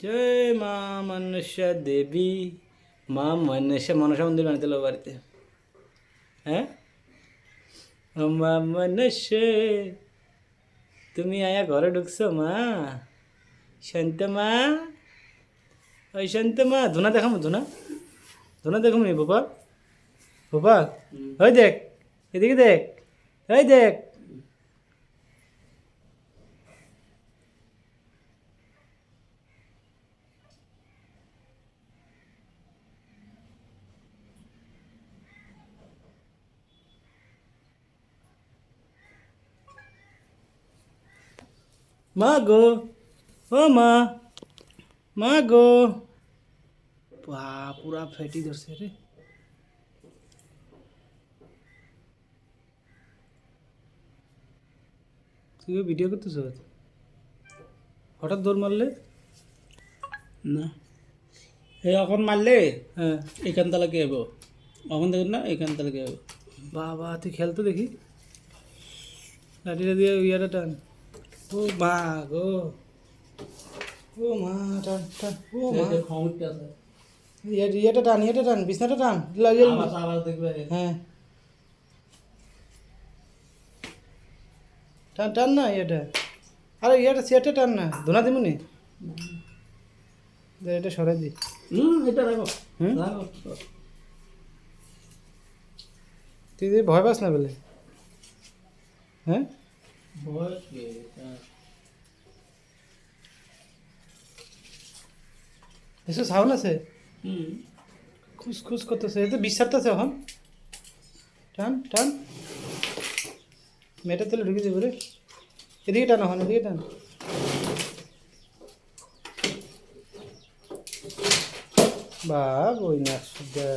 জয় মা মনসা দেবী। মা মনসা মন্দির বানিয়ে দিল বাড়িতে। হ্যাঁ, ও মা মনসে, তুমি আয়া ঘরে ঢুকছো মা? শান্ত মা, ওই শান্ত মা, ধুনা দেখাম, ধুনা ধুনা দেখুন নি বাবা। বাবা ওই দেখ, এদিকে দেখ, ওই দেখ। মা গো, ও মা, মা গো। বা পুরা ফেটি ধরছে রে। তুই ভিডিও করতেছ, হঠাৎ দৌড় মারলে? না এই এখন মারলে হ্যাঁ, এখান তালাকে যাব, এখন দেখুন না এখান তালাকে যাব। বাবা তুই খেলতো দেখি, লাঠিটা দিয়ে ইয়াটা টান। ও মা গো, ও মা, টান টান, ও মা। ইয়েটা টান, ইয়েটা টান, বিছনাটা টান, আওয়াজ দেখবে। হ্যাঁ, টান টান না ইয়েটা। আরে ইয়েটা চেয়ারটা টান না, ধুনা দিমুনি। এটা সরাই দি। এটা রাখো, হুম, রাখো। তুই যদি ভয় পাস না বলে। হ্যাঁ, ভয় কি? এসব সাউন্ড আছে, হুম খুস খুস করতেছে, এতে বিশ্বাসটাছে এখন। টান টান, মেয়েটা তেলে ঢুকে যাবে রে। এদিকে টান, এখন এদিকে টান। বা বই না সুদ্ধা।